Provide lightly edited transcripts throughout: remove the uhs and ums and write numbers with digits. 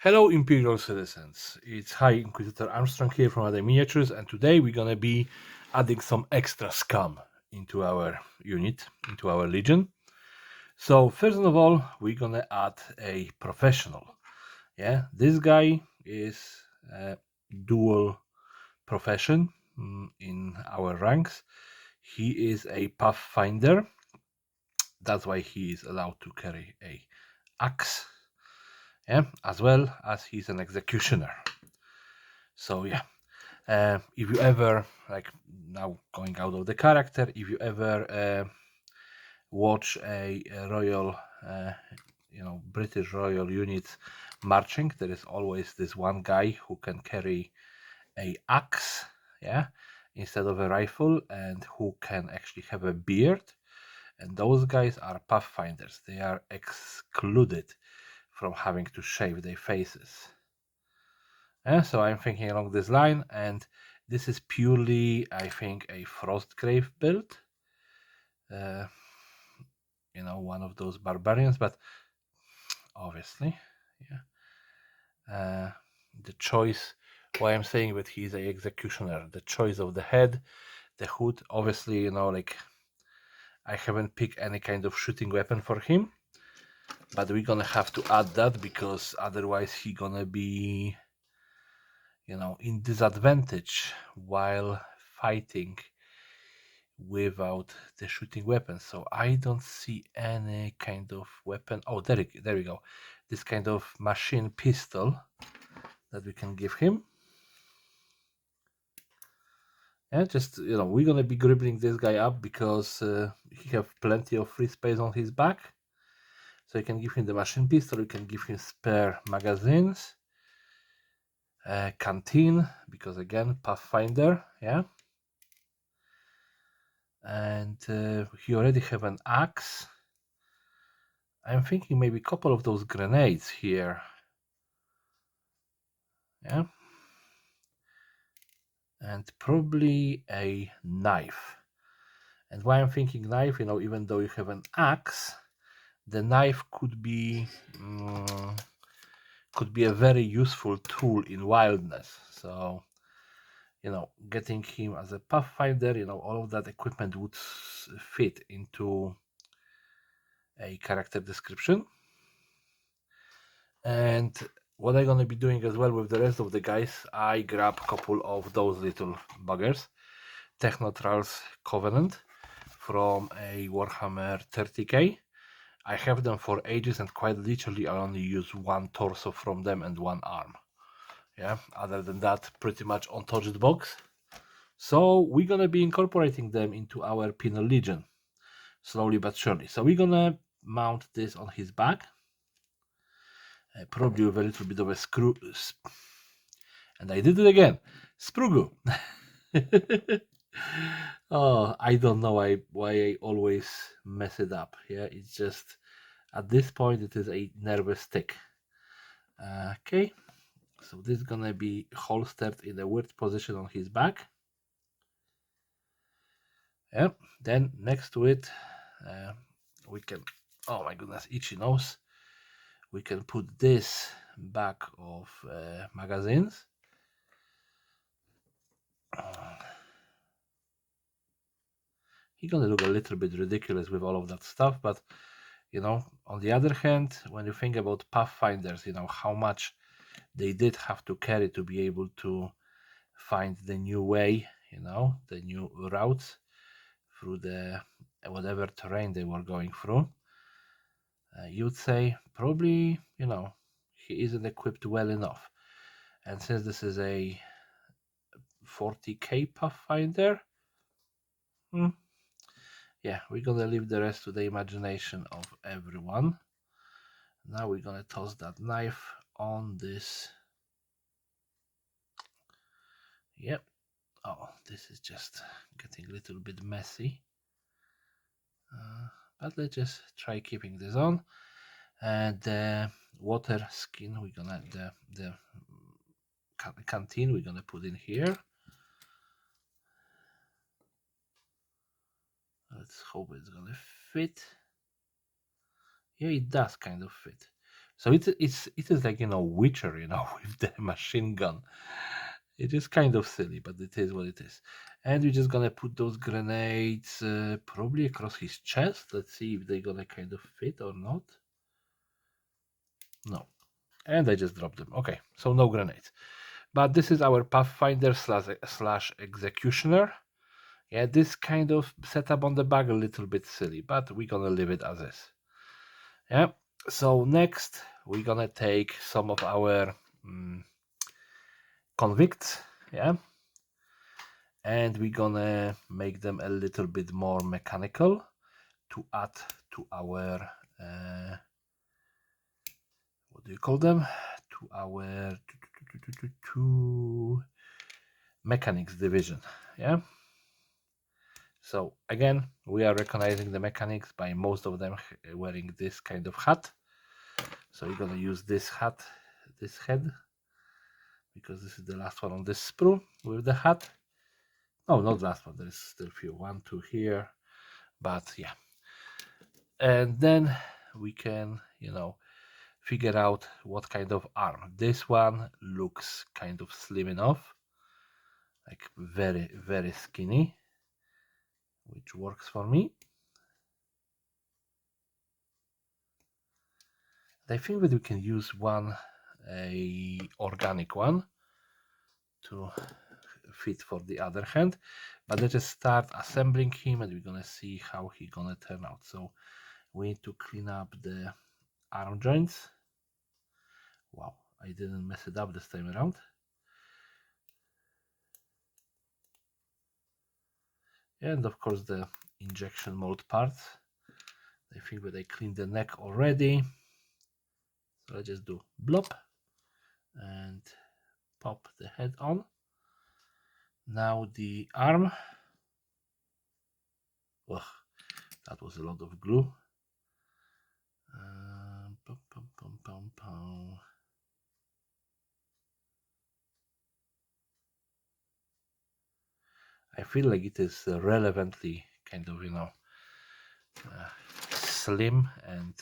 Hello, Imperial citizens. It's High Inquisitor Armstrong here from Other Miniatures, and today we're gonna be adding some extra scum into our unit, into our legion. So first of all, we're gonna add a professional. Yeah, this guy is a dual profession in our ranks. He is a Pathfinder. That's why he is allowed to carry a axe. Yeah, as well as he's an executioner. So yeah, if you ever, like, now going out of the character, if you ever watch a royal, British royal units marching, there is always this one guy who can carry a axe, yeah, instead of a rifle, and who can actually have a beard. And those guys are pathfinders. They are excluded from having to shave their faces. So I'm thinking along this line, and this is purely, I think, a Frostgrave build. One of those barbarians, but obviously, yeah. The choice, why I'm saying that he's a executioner, the choice of the head, the hood, obviously, like, I haven't picked any kind of shooting weapon for him, but we're gonna have to add that because otherwise he's gonna be, in disadvantage while fighting without the shooting weapon. So I don't see any kind of weapon. Oh, there we go. This kind of machine pistol that we can give him. And just, we're gonna be gripping this guy up because he have plenty of free space on his back. So you can give him the machine pistol, you can give him spare magazines, canteen, because again, Pathfinder, yeah. And he already have an axe. I'm thinking maybe a couple of those grenades here. Yeah. And probably a knife. And why I'm thinking knife, even though you have an axe, the knife could be a very useful tool in wildness. So, getting him as a pathfinder, all of that equipment would fit into a character description. And what I'm gonna be doing as well with the rest of the guys, I grab a couple of those little buggers, Technotrals Covenant from a Warhammer 30k. I have them for ages, and quite literally I only use one torso from them and one arm. Yeah, other than that, pretty much untouched box. So we're gonna be incorporating them into our Penal Legion, slowly but surely. So we're gonna mount this on his back, probably with a little bit of a screw, and I did it again, Sprugu. Oh, I don't know why I always mess it up. Yeah, it's just at this point it is a nervous tick. Okay, so this is gonna be holstered in a weird position on his back. Yeah, then next to it, we can, oh my goodness, itchy nose. We can put this back of magazines. He's gonna look a little bit ridiculous with all of that stuff, but on the other hand, when you think about Pathfinders, how much they did have to carry to be able to find the new way, the new routes through the whatever terrain they were going through. You'd say probably, he isn't equipped well enough. And since this is a 40k Pathfinder, yeah, we're gonna leave the rest to the imagination of everyone. Now we're gonna toss that knife on this. Yep. Oh, this is just getting a little bit messy. But let's just try keeping this on. And the water skin, we're gonna the canteen we're gonna put in here. Let's hope it's gonna fit. Yeah, it does kind of fit. So it is like, Witcher, with the machine gun. It is kind of silly, but it is what it is. And we're just gonna put those grenades probably across his chest. Let's see if they're gonna kind of fit or not. No. And I just dropped them. Okay, so no grenades. But this is our Pathfinder slash executioner. Yeah, this kind of setup on the back a little bit silly, but we're gonna leave it as is. Yeah. So next we're gonna take some of our convicts. Yeah. And we're gonna make them a little bit more mechanical to add to our what do you call them? To our to mechanics division. Yeah. So again, we are recognizing the mechanics by most of them wearing this kind of hat. So we're gonna use this hat, this head, because this is the last one on this sprue with the hat. Oh, not last one. There's still a few. 1, 2 here, but yeah. And then we can, figure out what kind of arm. This one looks kind of slim enough, like very, very skinny, which works for me. I think that we can use a organic one to fit for the other hand, but let's just start assembling him and we're gonna see how he's gonna turn out. So we need to clean up the arm joints. Wow, I didn't mess it up this time around. And of course the injection mold parts. I think that I cleaned the neck already. So let's just do blop and pop the head on. Now the arm. Ugh, that was a lot of glue. I feel like it is relevantly kind of, slim and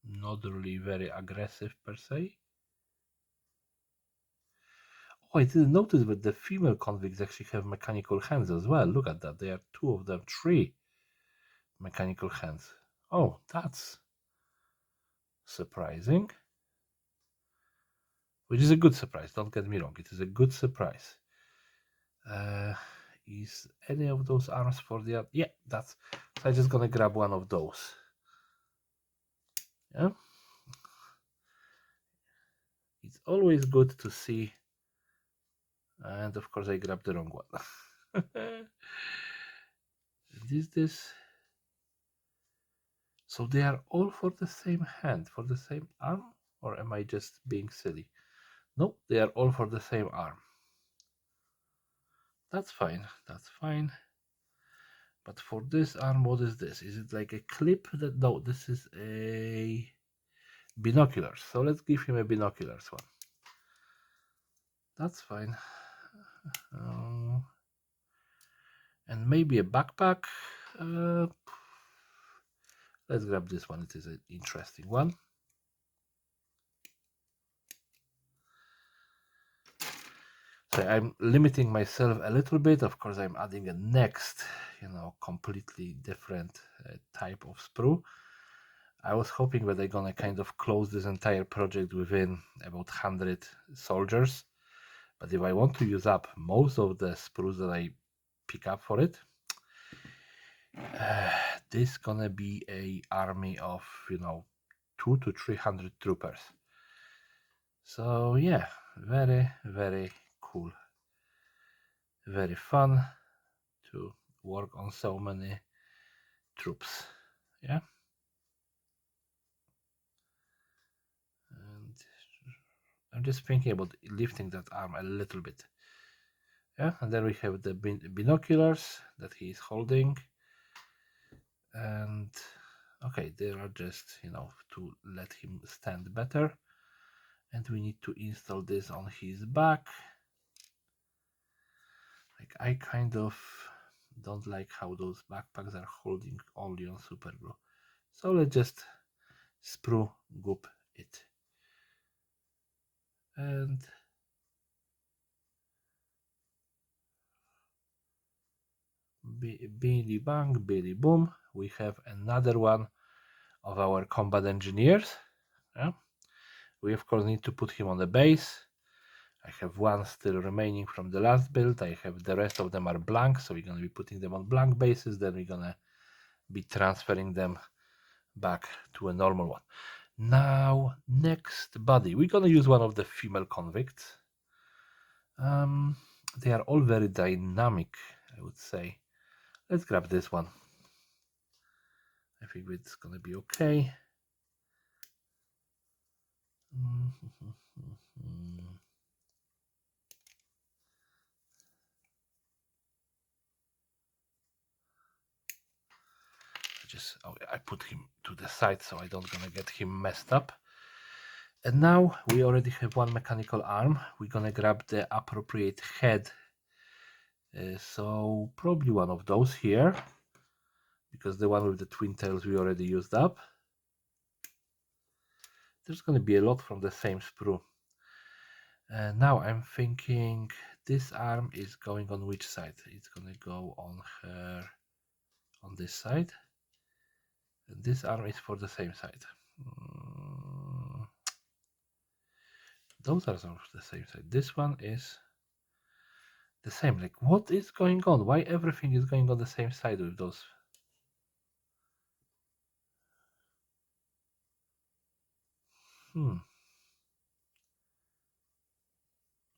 not really very aggressive per se. Oh, I didn't notice that the female convicts actually have mechanical hands as well. Look at that. There are 2 of them, 3 mechanical hands. Oh, that's surprising. Which is a good surprise, don't get me wrong. It is a good surprise. Is any of those arms for the... Yeah, that's... So I'm just gonna grab one of those. Yeah. It's always good to see. And of course I grabbed the wrong one. Is this... So they are all for the same hand, for the same arm? Or am I just being silly? No, they are all for the same arm. That's fine, that's fine. But for this arm, what is this? Is it like a clip? No, this is a binoculars. So let's give him a binoculars one. That's fine. And maybe a backpack. Let's grab this one. It is an interesting one. So I'm limiting myself a little bit. Of course, I'm adding a next, completely different type of sprue. I was hoping that they're gonna kind of close this entire project within about 100 soldiers. But if I want to use up most of the sprues that I pick up for it, this gonna be a army of 200 to 300 troopers. So yeah, very, very cool, very fun to work on so many troops. Yeah. And I'm just thinking about lifting that arm a little bit. Yeah, and then we have the binoculars that he is holding. And okay, they are just to let him stand better. And we need to install this on his back. Like, I kind of don't like how those backpacks are holding only on super glue. So let's just sprue goop it. And Billy bang, Billy boom. We have another one of our combat engineers. Yeah? We of course need to put him on the base. I have one still remaining from the last build. I have the rest of them are blank, so we're going to be putting them on blank bases. Then we're going to be transferring them back to a normal one. Now, next body. We're going to use one of the female convicts. They are all very dynamic, I would say. Let's grab this one. I think it's going to be okay. I put him to the side so I don't gonna get him messed up. And now we already have one mechanical arm. We're gonna grab the appropriate head. So probably one of those here, because the one with the twin tails we already used up. There's gonna be a lot from the same sprue. Now I'm thinking this arm is going on which side? It's gonna go on her on this side. And this arm is for the same side. Those are the same side. This one is the same. Like, what is going on? Why everything is going on the same side with those?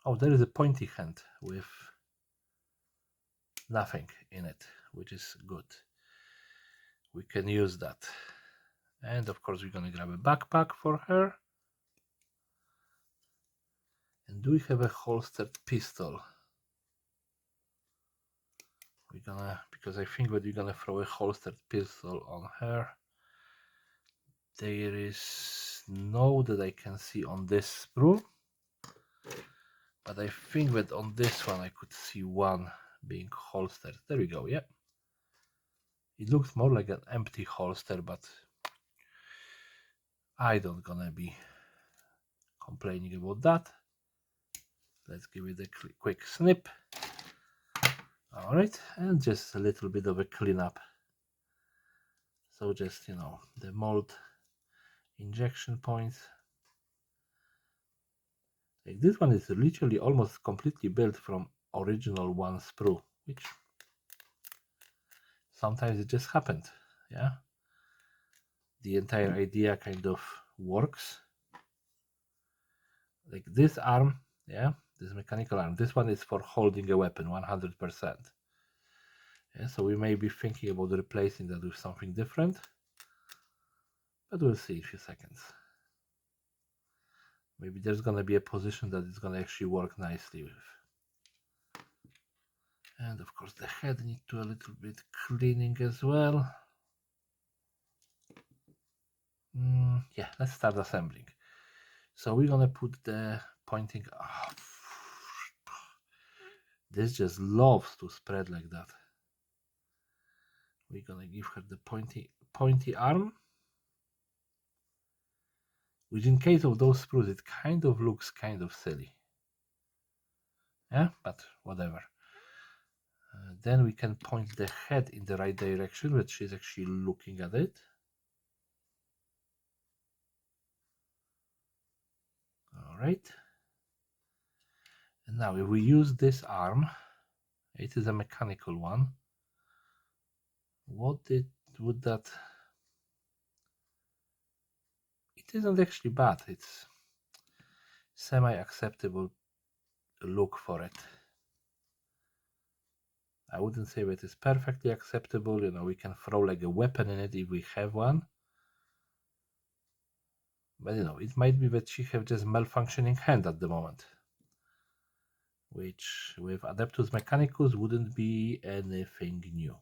Oh, there is a pointy hand with nothing in it, which is good. We can use that. And of course, we're gonna grab a backpack for her. And do we have a holstered pistol? We're gonna, because I think that we're gonna throw a holstered pistol on her. There is no that I can see on this sprue, but I think that on this one I could see one being holstered. There we go. Yeah, it looks more like an empty holster, but I don't gonna be complaining about that. Let's give it a quick snip. All right, and just a little bit of a cleanup. So just, you know, the mold injection points. Like this one is literally almost completely built from original one sprue, which sometimes it just happened. Yeah, the entire idea kind of works. Like this arm, yeah, this mechanical arm, this one is for holding a weapon 100%. Yeah, so we may be thinking about replacing that with something different, but we'll see in a few seconds. Maybe there's gonna be a position that is gonna actually work nicely with. And of course the head needs to a little bit cleaning as well. Yeah, let's start assembling. So we're gonna put the pointing. Oh, this just loves to spread like that. We're gonna give her the pointy arm, which in case of those sprues it kind of looks kind of silly. Yeah, but whatever. Then we can point the head in the right direction, but she's actually looking at it. All right. And now if we use this arm, it is a mechanical one. Would that? It isn't actually bad. It's semi-acceptable look for it. I wouldn't say that it's perfectly acceptable. You know, we can throw like a weapon in it if we have one. But you know, it might be that she have just malfunctioning hand at the moment, which with Adeptus Mechanicus wouldn't be anything new.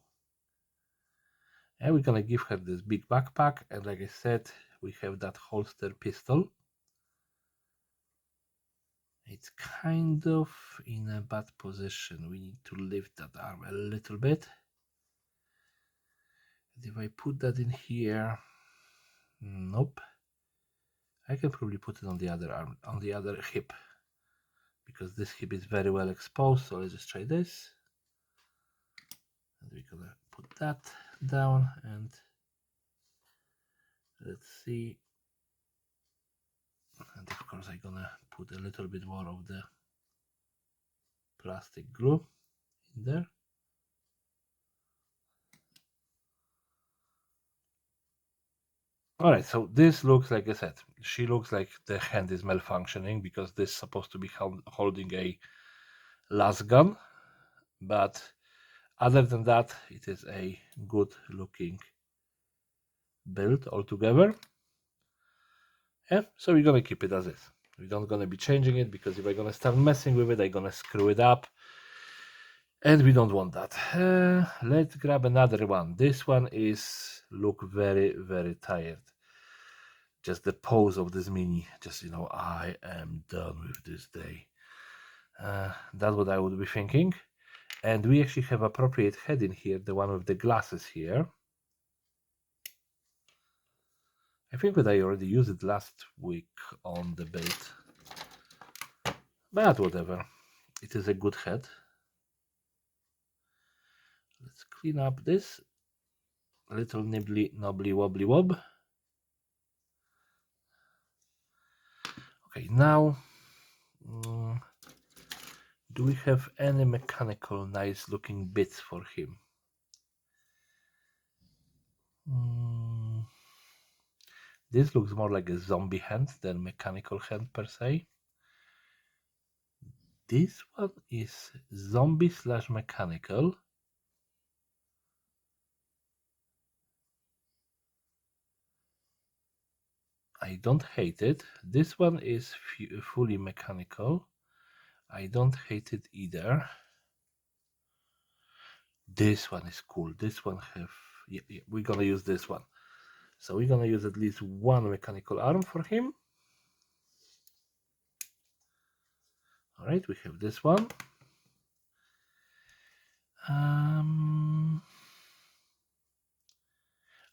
And we're gonna give her this big backpack, and like I said, we have that holster pistol. It's kind of in a bad position. We need to lift that arm a little bit. And if I put that in here, Nope. I can probably put it on the other arm, on the other hip, because this hip is very well exposed. So let's just try this. And we're gonna put that down, and let's see. And of course I'm gonna put a little bit more of the plastic glue in there. All right, so this looks, like I said, she looks like the hand is malfunctioning because this is supposed to be holding a las gun, but other than that, it is a good looking build altogether. Yeah, so we're gonna keep it as is. We're not gonna be changing it, because if I'm gonna start messing with it, I'm gonna screw it up, and we don't want that. Let's grab another one. This one is look very, very tired. Just the pose of this mini, just, I am done with this day. That's what I would be thinking. And we actually have appropriate head in here, the one with the glasses here. I think that I already used it last week on the build, but whatever. It is a good head. Let's clean up this little nibbly knobbly wobbly wob. Okay, now do we have any mechanical nice looking bits for him? This looks more like a zombie hand than mechanical hand per se. This one is zombie / mechanical. I don't hate it. This one is fully mechanical. I don't hate it either. This one is cool. This one we're gonna use this one. So we're gonna use at least one mechanical arm for him. All right, we have this one.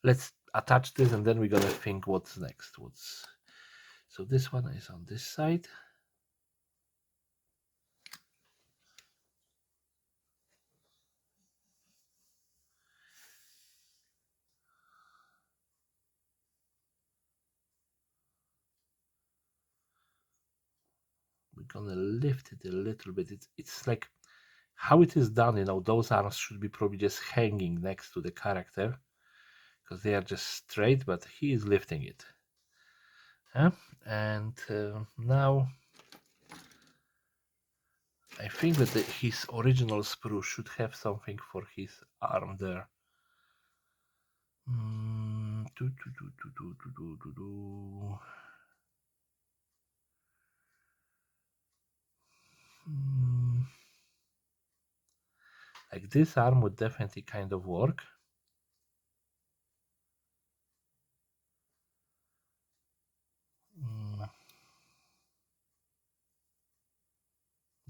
Let's attach this, and then we're gonna think what's next. So this one is on this side. We're gonna lift it a little bit. It's like how it is done. Those arms should be probably just hanging next to the character, because they are just straight, but he is lifting it. Yeah? And now I think that his original sprue should have something for his arm there. Like this arm would definitely kind of work.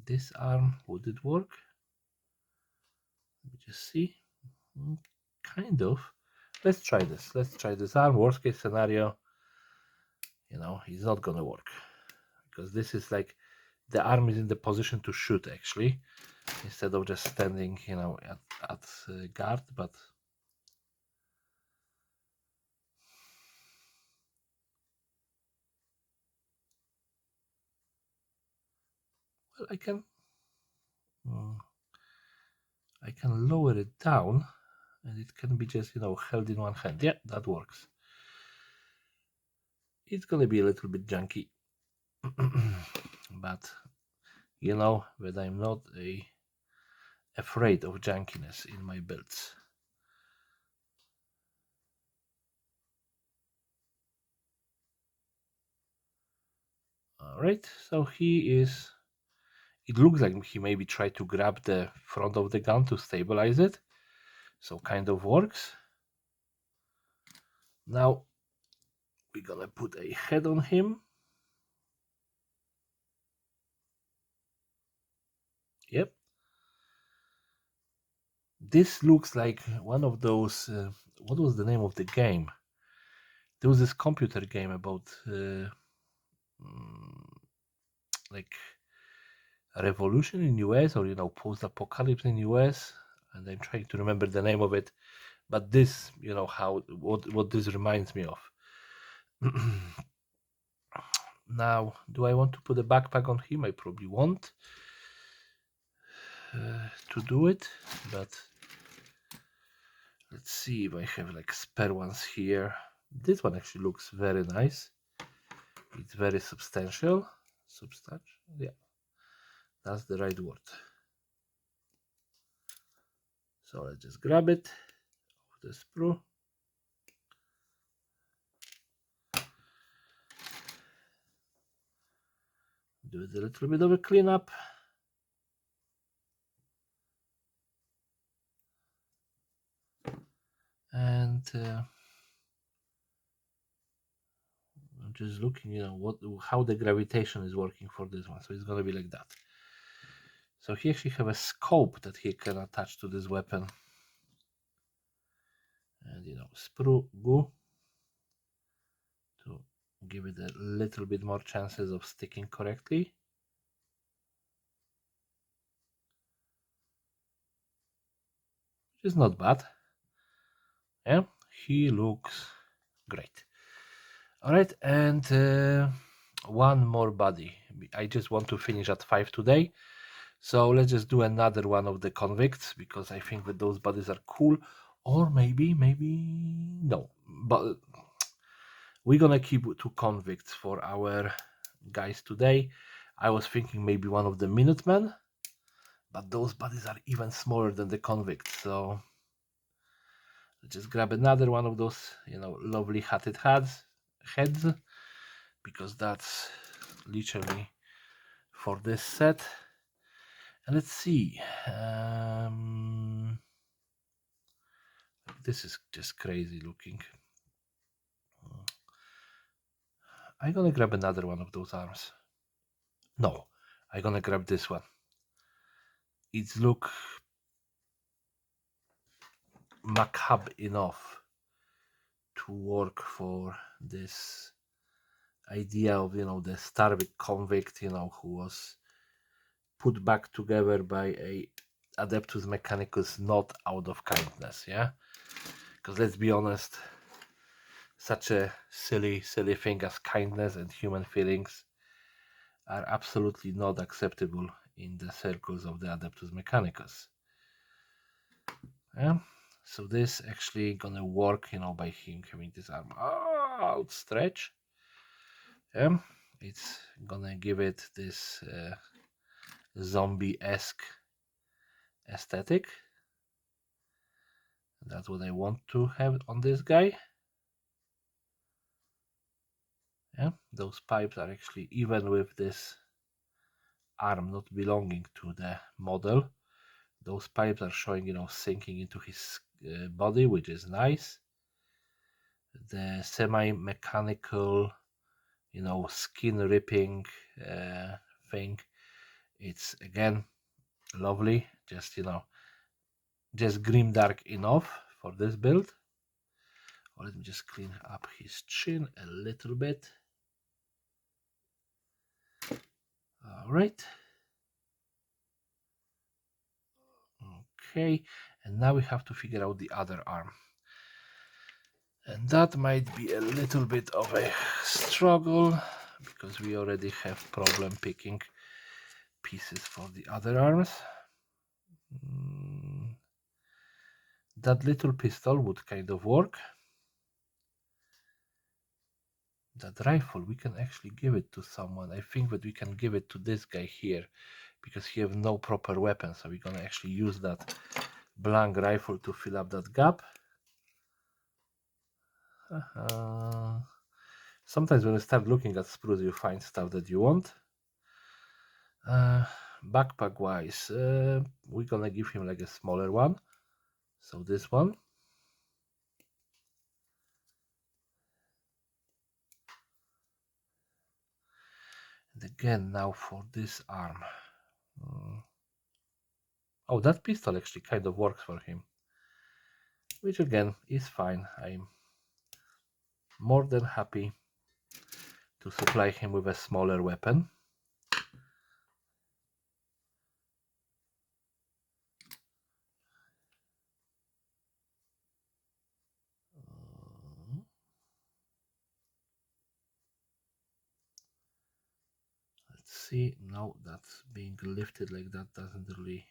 This arm, would it work? Let me just see. Kind of. Let's try this. Let's try this arm. Worst case scenario, he's not gonna work, because this is like the arm is in the position to shoot actually, instead of just standing, at guard. But well, I can lower it down, and it can be just held in one hand. Yeah, that works. It's gonna be a little bit junky, but that I'm not afraid of junkiness in my builds. All right, so it looks like he maybe tried to grab the front of the gun to stabilize it, so kind of works. Now we're gonna put a head on him. Yep. This looks like one of those, what was the name of the game? there was this computer game about like a revolution in US, or post-apocalypse in US, and I'm trying to remember the name of it. But this, what this reminds me of. Now, do I want to put a backpack on him? I probably won't to do it, but let's see if I have like spare ones here. This one actually looks very nice. It's very substantial. Yeah, that's the right word. So let's just grab it off the sprue. Do a little bit of a cleanup. And I'm just looking, how the gravitation is working for this one. So it's going to be like that. So he actually have a scope that he can attach to this weapon. And, sprue goo to give it a little bit more chances of sticking correctly. Which is not bad. Yeah, he looks great. All right, and one more body. I just want to finish at 5 today. So let's just do another one of the convicts, because I think that those bodies are cool. Or maybe no. But we're gonna keep 2 convicts for our guys today. I was thinking maybe one of the Minutemen, but those bodies are even smaller than the convicts. So let's just grab another one of those, lovely hatted heads, because that's literally for this set. And let's see. This is just crazy looking. I'm gonna grab another one of those arms. No, I'm gonna grab this one. It's look macabre enough to work for this idea of the starving convict, who was put back together by a Adeptus Mechanicus, not out of kindness, yeah? Because let's be honest, such a silly thing as kindness and human feelings are absolutely not acceptable in the circles of the Adeptus Mechanicus. Yeah? So this actually gonna work, by him having this arm outstretched. Yeah? It's gonna give it this zombie-esque aesthetic. That's what I want to have on this guy. Yeah, those pipes are actually even with this arm not belonging to the model. Those pipes are showing, sinking into his body, which is nice. The semi-mechanical, skin ripping thing, it's again lovely. Just just grimdark enough for this build. Let me just clean up his chin a little bit. All right. Okay, and now we have to figure out the other arm. And that might be a little bit of a struggle, because we already have problem picking pieces for the other arms. That little pistol would kind of work. That rifle, we can actually give it to someone. I think that we can give it to this guy here, because he have no proper weapon. So we're gonna actually use that blank rifle to fill up that gap. Sometimes when you start looking at sprues, you find stuff that you want. Backpack wise, we're gonna give him like a smaller one. So this one. And again, now for this arm. Oh, that pistol actually kind of works for him, which again is fine. I'm more than happy to supply him with a smaller weapon. Let's see. No, that's being lifted like that doesn't really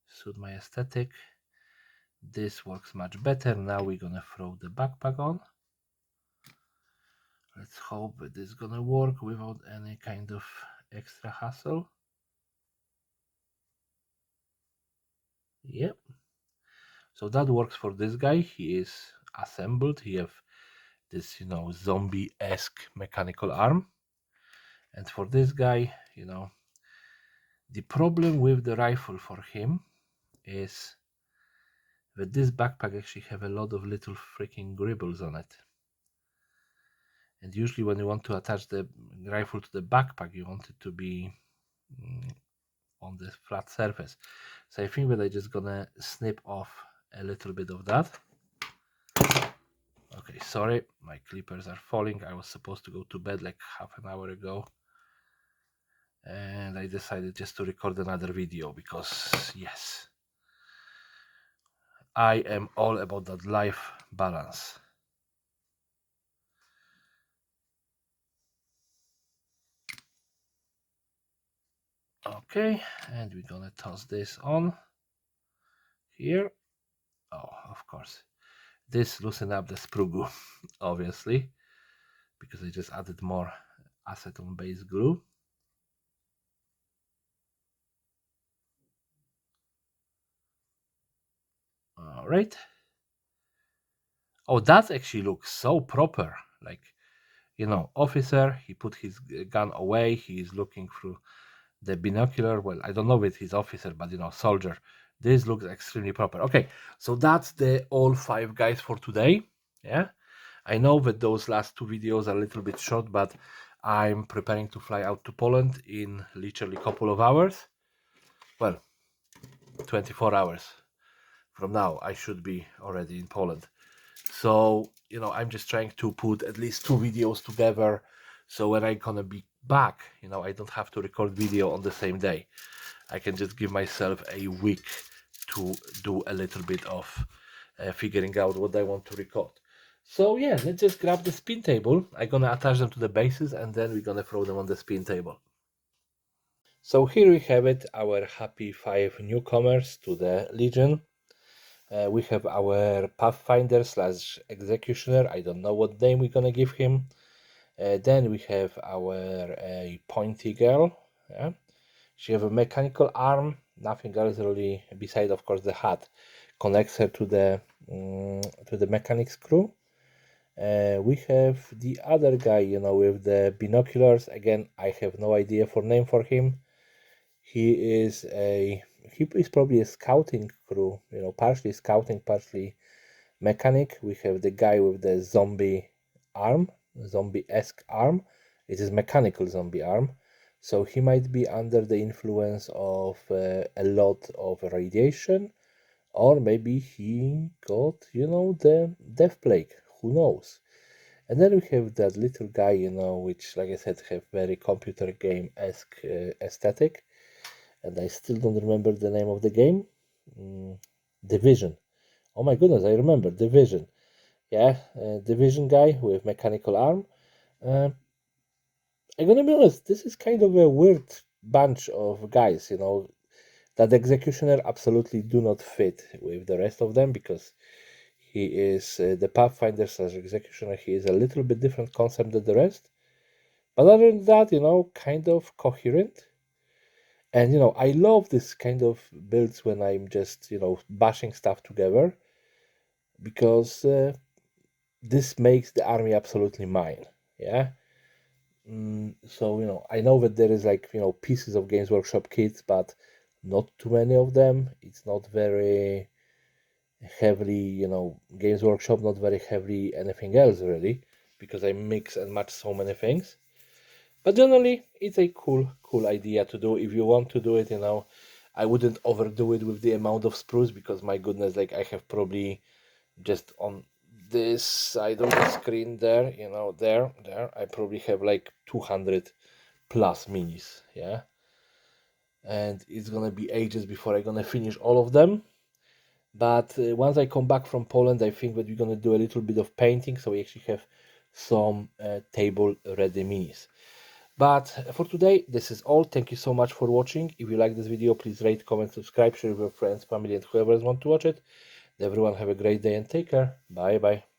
suit my aesthetic. This works much better. Now we're gonna throw the backpack on. Let's hope it is gonna work without any kind of extra hassle. Yep. So that works for this guy. He is assembled. He have this, zombie-esque mechanical arm. And for this guy, the problem with the rifle for him is that this backpack actually have a lot of little freaking gribbles on it. And usually when you want to attach the rifle to the backpack, you want it to be on this flat surface. So I think that I'm just gonna snip off a little bit of that. Okay, sorry, my clippers are falling. I was supposed to go to bed like half an hour ago. And I decided just to record another video because, yes, I am all about that life balance. Okay, and we're gonna toss this on here. Oh, of course. This loosened up the sprue glue, obviously, because I just added more acetone base glue. All right. Oh, that actually looks so proper. Like, officer, he put his gun away. He's looking through the binocular. Well, I don't know if he's officer, but soldier. This looks extremely proper. Okay, so that's the all 5 guys for today. Yeah, I know that those last 2 videos are a little bit short, but I'm preparing to fly out to Poland in literally a couple of hours. Well, 24 hours from now, I should be already in Poland. So, I'm just trying to put at least 2 videos together. So when I'm gonna be back, I don't have to record video on the same day. I can just give myself a week to do a little bit of figuring out what I want to record. So yeah, let's just grab the spin table. I'm gonna attach them to the bases and then we're gonna throw them on the spin table. So here we have it, our happy 5 newcomers to the Legion. We have our Pathfinder slash Executioner. I don't know what name we're gonna give him. Then we have our pointy girl. Yeah. She have a mechanical arm. Nothing else really, beside of course the hat, connects her to the mechanics crew. We have the other guy, with the binoculars. Again, I have no idea for name for him. He is probably a scouting crew, partially scouting, partially mechanic. We have the guy with the zombie-esque arm. It is mechanical zombie arm. So he might be under the influence of a lot of radiation, or maybe he got, the death plague. Who knows? And then we have that little guy, which, like I said, have very computer game-esque aesthetic. And I still don't remember the name of the game. Division. Oh my goodness, I remember Division. Yeah, Division guy with mechanical arm. I'm gonna be honest, this is kind of a weird bunch of guys, that Executioner absolutely do not fit with the rest of them because he is the Pathfinder slash Executioner. He is a little bit different concept than the rest. But other than that, kind of coherent. And, I love this kind of builds when I'm just, bashing stuff together because this makes the army absolutely mine. Yeah. So, I know that there is like, pieces of Games Workshop kits, but not too many of them. It's not very heavily, Games Workshop, not very heavily anything else really, because I mix and match so many things. But generally, it's a cool idea to do. If you want to do it, I wouldn't overdo it with the amount of sprues because my goodness, like I have probably just on this side of the screen there, you know, there, I probably have like 200 plus minis, yeah. And it's gonna be ages before I'm gonna finish all of them. But once I come back from Poland, I think that we're gonna do a little bit of painting, so we actually have some table ready minis. But for today, this is all. Thank you so much for watching. If you like this video, please rate, comment, subscribe, share with your friends, family, and whoever else want to watch it. Everyone have a great day and take care. Bye bye.